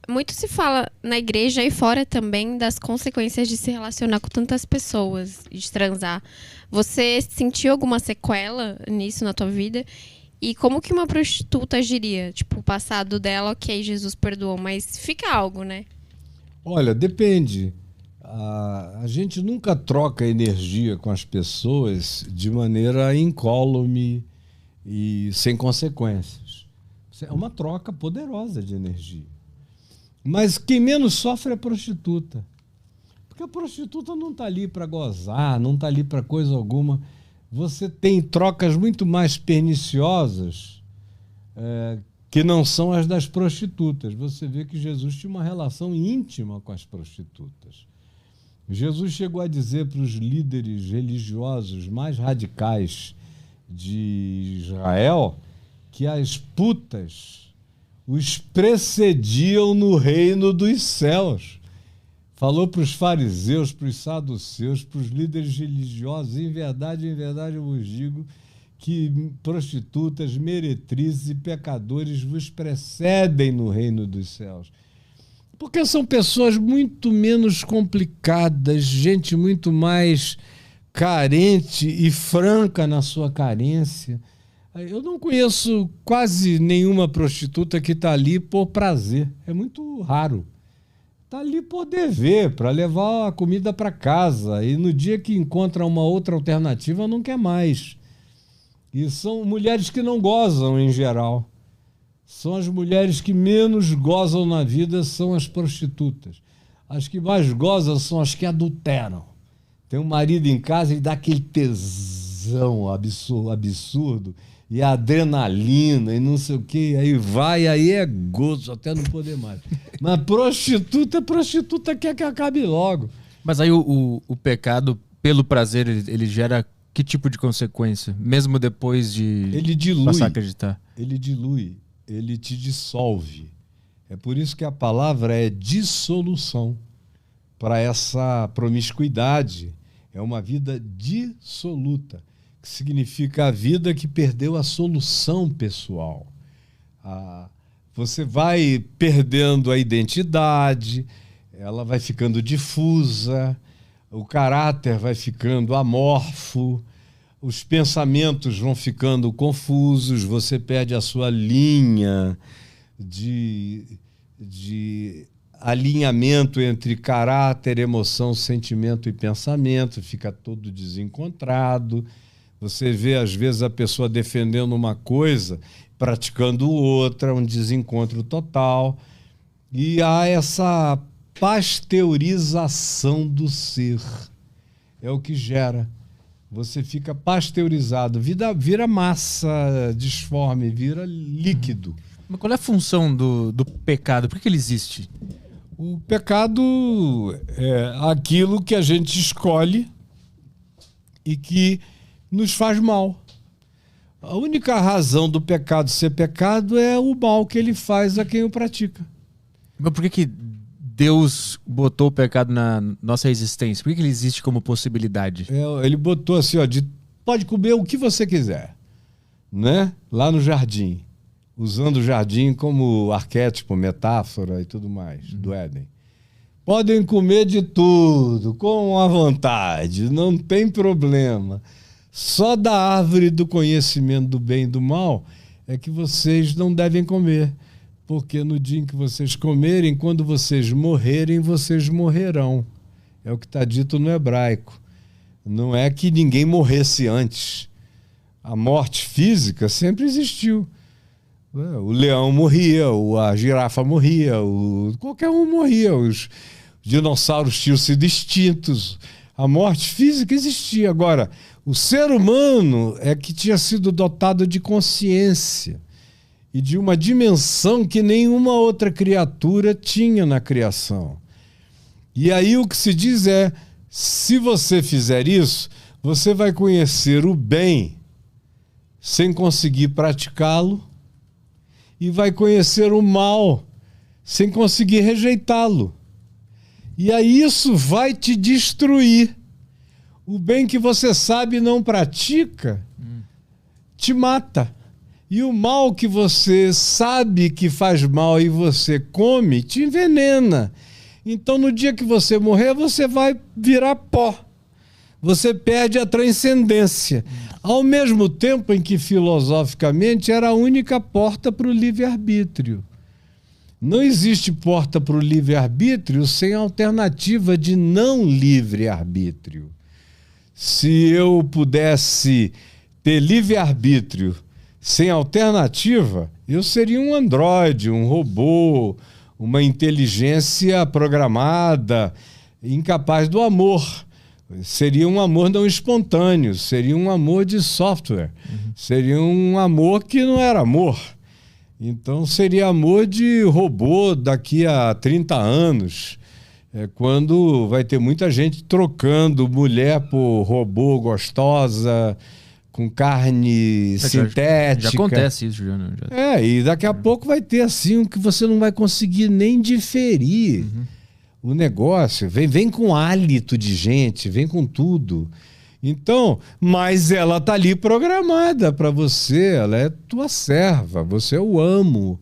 Muito se fala na igreja e fora também das consequências de se relacionar com tantas pessoas, de transar. Você sentiu alguma sequela nisso na tua vida? E como que uma prostituta agiria? Tipo, o passado dela, ok, Jesus perdoou, mas fica algo, né? Olha, depende. A gente nunca troca energia com as pessoas de maneira incólume e sem consequências. É uma troca poderosa de energia. Mas quem menos sofre é a prostituta. Porque a prostituta não está ali para gozar, não está ali para coisa alguma. Você tem trocas muito mais perniciosas que não são as das prostitutas. Você vê que Jesus tinha uma relação íntima com as prostitutas. Jesus chegou a dizer para os líderes religiosos mais radicais de Israel que as putas os precediam no reino dos céus. Falou para os fariseus, para os saduceus, para os líderes religiosos, em verdade eu vos digo que prostitutas, meretrizes e pecadores vos precedem no reino dos céus. Porque são pessoas muito menos complicadas, gente muito mais carente e franca na sua carência. Eu não conheço quase nenhuma prostituta que está ali por prazer. É muito raro. Está ali por dever, para levar a comida para casa. E no dia que encontra uma outra alternativa, não quer mais. E são mulheres que não gozam em geral. São as mulheres que menos gozam na vida, são as prostitutas. As que mais gozam são as que adulteram. Tem um marido em casa e dá aquele tesão absurdo e adrenalina e não sei o que, aí vai, aí é gozo até não poder mais. Mas prostituta quer que acabe logo. Mas aí o pecado, pelo prazer, ele gera que tipo de consequência? Mesmo depois de passar a acreditar? Ele dilui, ele te dissolve. É por isso que a palavra é dissolução. Para essa promiscuidade, é uma vida dissoluta, que significa a vida que perdeu a solução pessoal. Você vai perdendo a identidade, ela vai ficando difusa, o caráter vai ficando amorfo, os pensamentos vão ficando confusos, você perde a sua linha de alinhamento entre caráter, emoção, sentimento e pensamento, fica todo desencontrado. Você vê, às vezes, a pessoa defendendo uma coisa, praticando outra, um desencontro total. E há essa pasteurização do ser. É o que gera. Você fica pasteurizado, vira massa disforme, vira líquido. Mas qual é a função do pecado? Por que ele existe? O pecado é aquilo que a gente escolhe e que nos faz mal. A única razão do pecado ser pecado é o mal que ele faz a quem o pratica. Mas por que Deus botou o pecado na nossa existência? Por que ele existe como possibilidade? Ele botou assim, pode comer o que você quiser, né? Lá no jardim, usando o jardim como arquétipo, metáfora e tudo mais, do Éden. Podem comer de tudo, com a vontade, não tem problema. Só da árvore do conhecimento do bem e do mal é que vocês não devem comer. Porque no dia em que vocês comerem, quando vocês morrerem, vocês morrerão. É o que está dito no hebraico. Não é que ninguém morresse antes. A morte física sempre existiu. O leão morria, a girafa morria, qualquer um morria. Os dinossauros tinham sido extintos. A morte física existia. Agora, o ser humano é que tinha sido dotado de consciência e de uma dimensão que nenhuma outra criatura tinha na criação. E aí o que se diz é, se você fizer isso, você vai conhecer o bem sem conseguir praticá-lo e vai conhecer o mal sem conseguir rejeitá-lo. E aí isso vai te destruir. O bem que você sabe e não pratica te mata. E o mal que você sabe que faz mal e você come, te envenena. Então, no dia que você morrer, você vai virar pó. Você perde a transcendência. Ao mesmo tempo em que, filosoficamente, era a única porta para o livre-arbítrio. Não existe porta para o livre-arbítrio sem alternativa de não livre-arbítrio. Se eu pudesse ter livre-arbítrio sem alternativa, eu seria um androide, um robô, uma inteligência programada, incapaz do amor. Seria um amor não espontâneo, seria um amor de software, seria um amor que não era amor. Então seria amor de robô daqui a 30 anos, quando vai ter muita gente trocando mulher por robô gostosa, com carne sintética. Já acontece isso, já. E daqui a pouco vai ter assim um que você não vai conseguir nem diferir. O negócio vem com hálito de gente, vem com tudo. Então, mas ela está ali programada para você, ela é tua serva, você é o amo.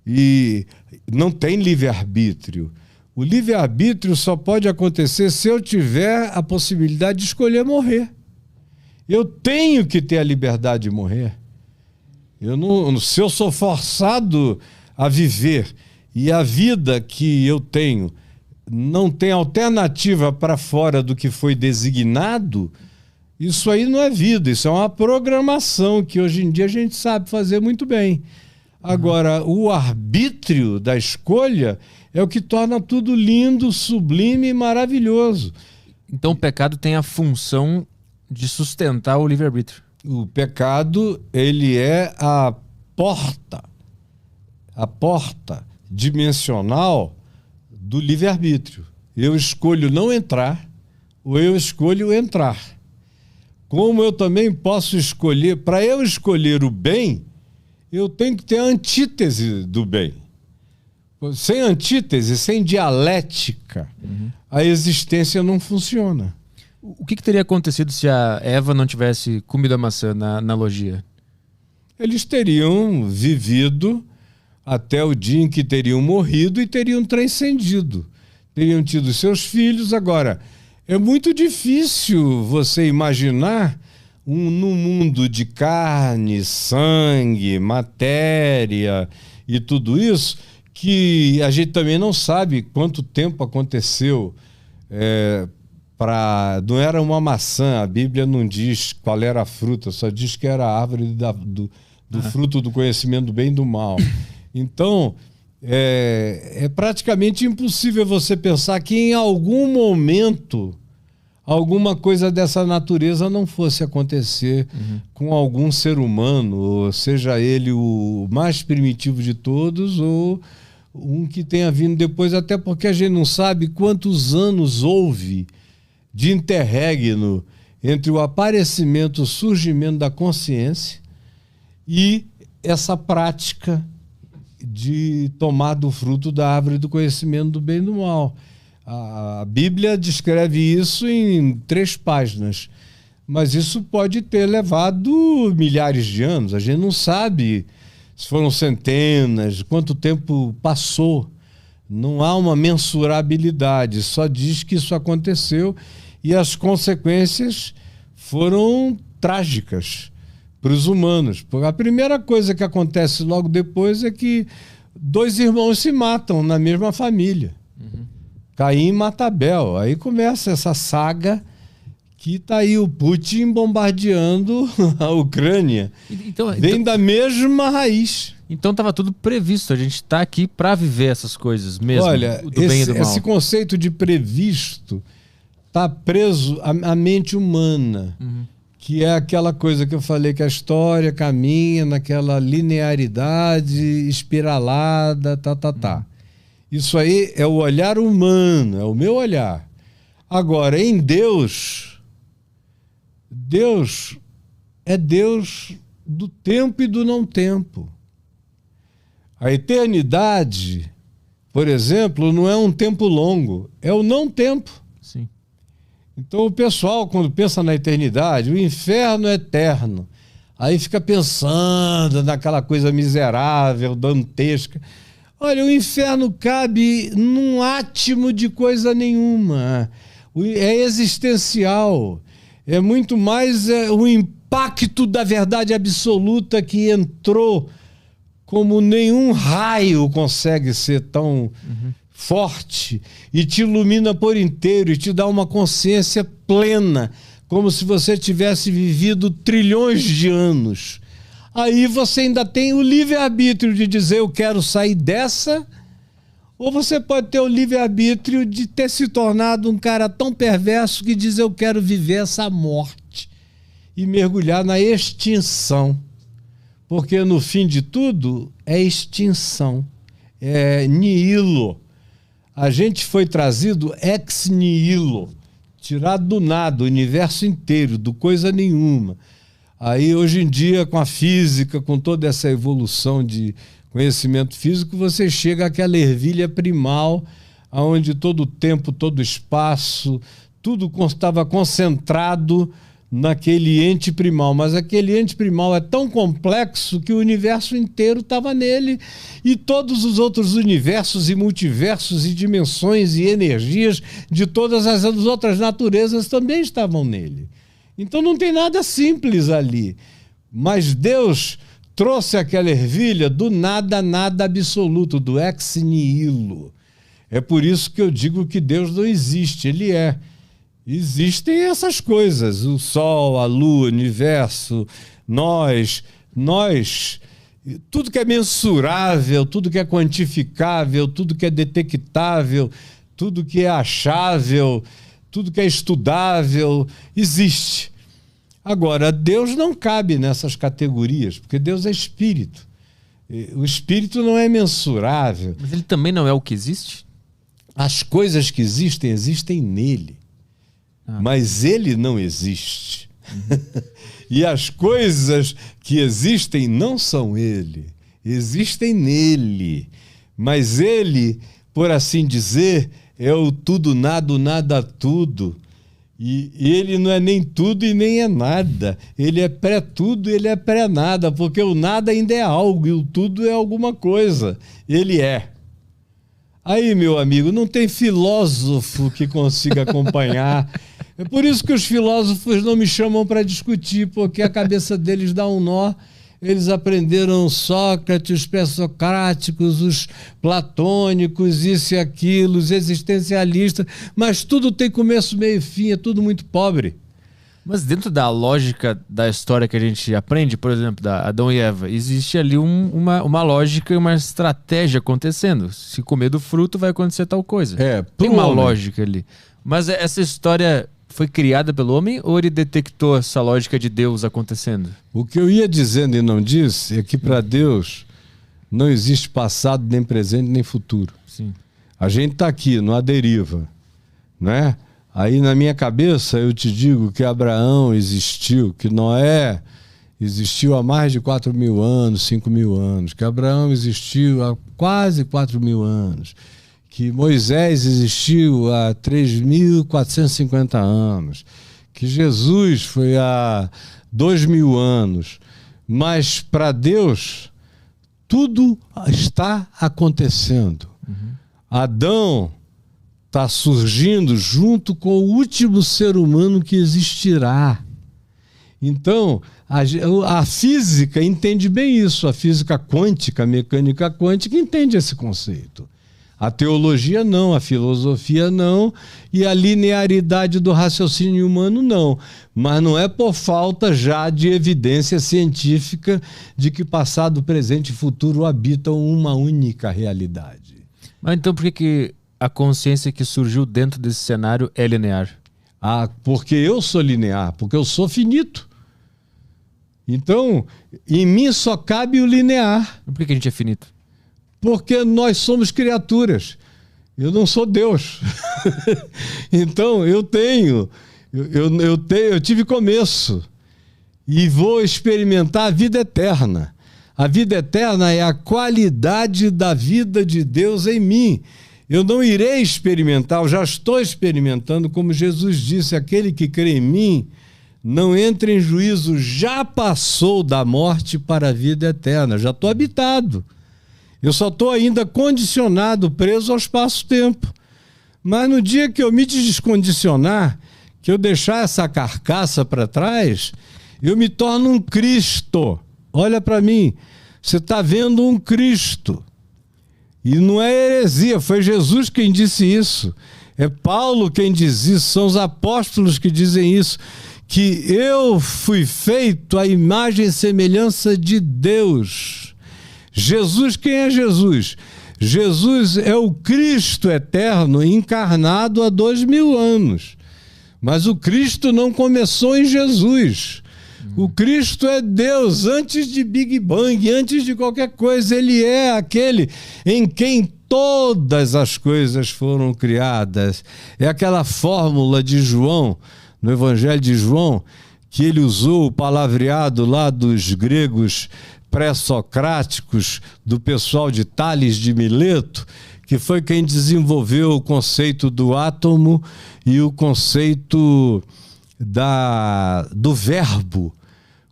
E não tem livre-arbítrio. O livre-arbítrio só pode acontecer se eu tiver a possibilidade de escolher morrer. Eu tenho que ter a liberdade de morrer. Se eu sou forçado a viver e a vida que eu tenho não tem alternativa para fora do que foi designado, isso aí não é vida, isso é uma programação que hoje em dia a gente sabe fazer muito bem. Agora, o arbítrio da escolha é o que torna tudo lindo, sublime e maravilhoso. Então o pecado tem a função de sustentar o livre-arbítrio. O pecado, ele é a porta dimensional do livre-arbítrio. Eu escolho não entrar ou eu escolho entrar. Como eu também posso escolher, para eu escolher o bem, eu tenho que ter a antítese do bem. Sem antítese, sem dialética, a existência não funciona. O que teria acontecido se a Eva não tivesse comido a maçã na analogia? Eles teriam vivido até o dia em que teriam morrido e teriam transcendido. Teriam tido seus filhos. Agora, é muito difícil você imaginar num mundo de carne, sangue, matéria e tudo isso, que a gente também não sabe quanto tempo aconteceu. Não era uma maçã, a Bíblia não diz qual era a fruta, só diz que era a árvore do fruto do conhecimento do bem e do mal. Então, é praticamente impossível você pensar que em algum momento alguma coisa dessa natureza não fosse acontecer com algum ser humano, ou seja ele o mais primitivo de todos ou um que tenha vindo depois, até porque a gente não sabe quantos anos houve de interregno entre o aparecimento, o surgimento da consciência e essa prática de tomar do fruto da árvore do conhecimento do bem e do mal. A Bíblia descreve isso em 3 páginas, mas isso pode ter levado milhares de anos. A gente não sabe se foram centenas, quanto tempo passou. Não há uma mensurabilidade, só diz que isso aconteceu e as consequências foram trágicas para os humanos. A primeira coisa que acontece logo depois é que 2 irmãos se matam na mesma família. Caim mata Abel. Aí começa essa saga que está aí o Putin bombardeando a Ucrânia. Vem da mesma raiz. Então estava tudo previsto. A gente está aqui para viver essas coisas mesmo. Olha, do bem e do mal. Esse conceito de previsto está preso à mente humana. Que é aquela coisa que eu falei, que a história caminha naquela linearidade espiralada, Isso aí é o olhar humano, é o meu olhar. Agora, em Deus é Deus do tempo e do não tempo. A eternidade, por exemplo, não é um tempo longo, é o não tempo. Sim. Então o pessoal, quando pensa na eternidade, o inferno é eterno, Aí fica pensando naquela coisa miserável, dantesca. Olha, o inferno cabe num átimo de coisa nenhuma. É existencial. É muito mais o impacto da verdade absoluta que entrou como nenhum raio consegue ser tão forte e te ilumina por inteiro e te dá uma consciência plena, como se você tivesse vivido trilhões de anos. Aí você ainda tem o livre-arbítrio de dizer eu quero sair dessa, ou você pode ter o livre-arbítrio de ter se tornado um cara tão perverso que diz eu quero viver essa morte e mergulhar na extinção. Porque no fim de tudo é extinção, é nihilo. A gente foi trazido ex nihilo, tirado do nada, o universo inteiro, do coisa nenhuma. Aí hoje em dia, com a física, com toda essa evolução de conhecimento físico, você chega àquela ervilha primal, onde todo o tempo, todo o espaço, tudo estava concentrado naquele ente primal. Mas aquele ente primal é tão complexo que o universo inteiro estava nele e todos os outros universos e multiversos e dimensões e energias de todas as outras naturezas também estavam nele. Então não tem nada simples ali. Mas Deus trouxe aquela ervilha do nada, nada absoluto, do ex nihilo. É por isso que eu digo que Deus não existe, ele é. Existem essas coisas, o Sol, a Lua, o universo, nós, tudo que é mensurável, tudo que é quantificável, tudo que é detectável, tudo que é achável, tudo que é estudável, existe. Agora, Deus não cabe nessas categorias, porque Deus é espírito. O espírito não é mensurável. Mas ele também não é o que existe? As coisas que existem, existem nele. Mas ele não existe. E as coisas que existem não são ele. Existem nele. Mas ele, por assim dizer, é o tudo, nada, o nada, tudo. E ele não é nem tudo e nem é nada. Ele é pré-tudo e ele é pré-nada, porque o nada ainda é algo e o tudo é alguma coisa. Ele é. Aí, meu amigo, não tem filósofo que consiga acompanhar. É por isso que os filósofos não me chamam para discutir, porque a cabeça deles dá um nó. Eles aprenderam Sócrates, os pré-socráticos, os platônicos, isso e aquilo, os existencialistas, mas tudo tem começo, meio e fim, é tudo muito pobre. Mas dentro da lógica da história que a gente aprende, por exemplo, da Adão e Eva, existe ali uma lógica e uma estratégia acontecendo. Se comer do fruto, vai acontecer tal coisa. Tem uma lógica ali. Mas essa história foi criada pelo homem ou ele detectou essa lógica de Deus acontecendo? O que eu ia dizendo e não disse é que para Deus não existe passado, nem presente, nem futuro. Sim. A gente está aqui, numa deriva, né? Aí na minha cabeça eu te digo que Abraão existiu, que Noé existiu há mais de 4.000 anos, 5.000 anos, que Abraão existiu há quase 4.000 anos, que Moisés existiu há 3.450 anos, que Jesus foi há 2.000 anos. Mas para Deus, tudo está acontecendo. Adão está surgindo junto com o último ser humano que existirá. Então, a física entende bem isso, a física quântica, a mecânica quântica entende esse conceito. A teologia não, a filosofia não, e a linearidade do raciocínio humano não. Mas não é por falta já de evidência científica de que passado, presente e futuro habitam uma única realidade. Mas então por que a consciência que surgiu dentro desse cenário é linear? Porque eu sou linear, porque eu sou finito. Então, em mim só cabe o linear. Por que a gente é finito? Porque nós somos criaturas. Eu não sou Deus. Então, eu tive começo e vou experimentar a vida eterna. A vida eterna é a qualidade da vida de Deus em mim. Eu não irei experimentar, eu já estou experimentando, como Jesus disse, aquele que crê em mim não entra em juízo, já passou da morte para a vida eterna. Já estou habitado. Eu só estou ainda condicionado, preso ao espaço-tempo. Mas no dia que eu me descondicionar, que eu deixar essa carcaça para trás, eu me torno um Cristo. Olha para mim, você está vendo um Cristo. E não é heresia, foi Jesus quem disse isso. É Paulo quem diz isso, são os apóstolos que dizem isso, que eu fui feito à imagem e semelhança de Deus. Jesus, quem é Jesus? Jesus é o Cristo eterno, encarnado há 2000 anos. Mas o Cristo não começou em Jesus. O Cristo é Deus antes de Big Bang, antes de qualquer coisa. Ele é aquele em quem todas as coisas foram criadas. É aquela fórmula de João, no Evangelho de João, que ele usou o palavreado lá dos gregos pré-socráticos, do pessoal de Tales de Mileto, que foi quem desenvolveu o conceito do átomo e o conceito do verbo,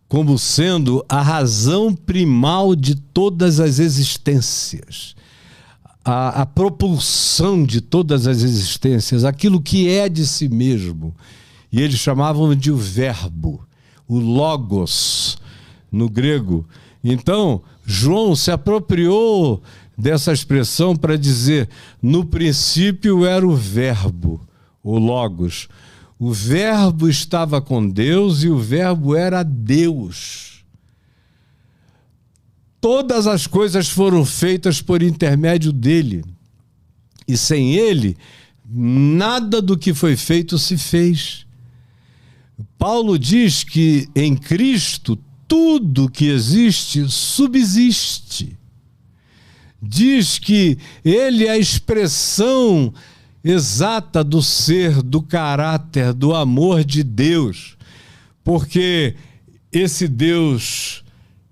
como sendo a razão primal de todas as existências, a propulsão de todas as existências, aquilo que é de si mesmo. E eles chamavam de o verbo, o logos, no grego. Então, João se apropriou dessa expressão para dizer, no princípio era o verbo, o logos. O verbo estava com Deus e o verbo era Deus. Todas as coisas foram feitas por intermédio dele. E sem ele, nada do que foi feito se fez. Paulo diz que em Cristo tudo que existe subsiste. Diz que ele é a expressão exata do ser, do caráter, do amor de Deus. Porque esse Deus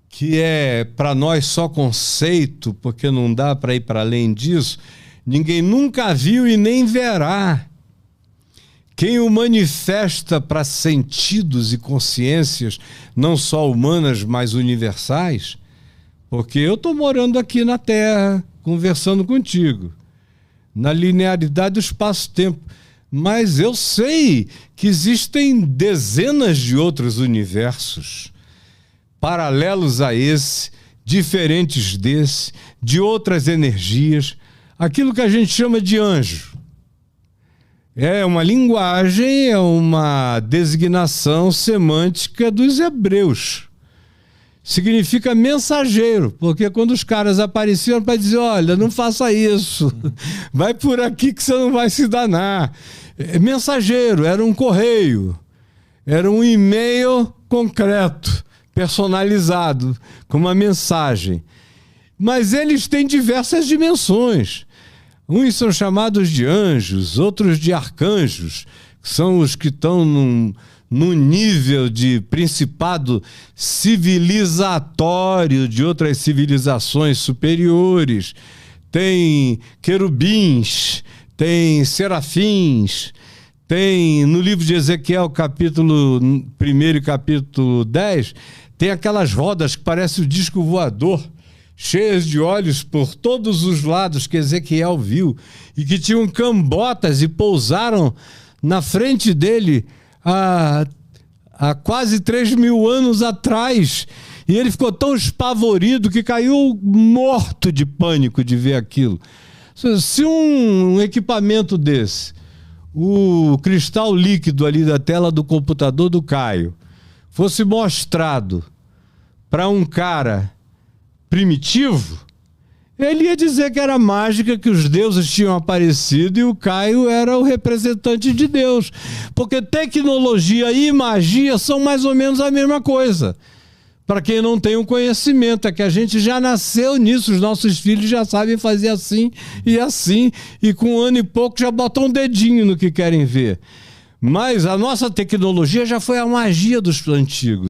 que é para nós só conceito, porque não dá para ir para além disso, ninguém nunca viu e nem verá. Quem o manifesta para sentidos e consciências, não só humanas, mas universais, porque eu estou morando aqui na Terra, conversando contigo, na linearidade do espaço-tempo, mas eu sei que existem dezenas de outros universos, paralelos a esse, diferentes desse, de outras energias, aquilo que a gente chama de anjo. É uma linguagem, é uma designação semântica dos hebreus. Significa mensageiro, porque quando os caras apareciam para dizer, olha, não faça isso, vai por aqui que você não vai se danar. Mensageiro, era um correio, era um e-mail concreto, personalizado, com uma mensagem. Mas eles têm diversas dimensões. Uns são chamados de anjos, outros de arcanjos, que são os que estão num nível de principado civilizatório de outras civilizações superiores. Tem querubins, tem serafins, tem no livro de Ezequiel, capítulo 1 e capítulo 10, tem aquelas rodas que parecem o disco voador, cheias de olhos por todos os lados que Ezequiel viu, e que tinham cambotas e pousaram na frente dele há quase 3.000 anos atrás. E ele ficou tão espavorido que caiu morto de pânico de ver aquilo. Se um equipamento desse, o cristal líquido ali da tela do computador do Caio, fosse mostrado para um cara primitivo, ele ia dizer que era mágica, que os deuses tinham aparecido e o Caio era o representante de Deus. Porque tecnologia e magia são mais ou menos a mesma coisa. Para quem não tem o conhecimento, é que a gente já nasceu nisso, os nossos filhos já sabem fazer assim, e com 1 ano e pouco já botam um dedinho no que querem ver. Mas a nossa tecnologia já foi a magia dos antigos.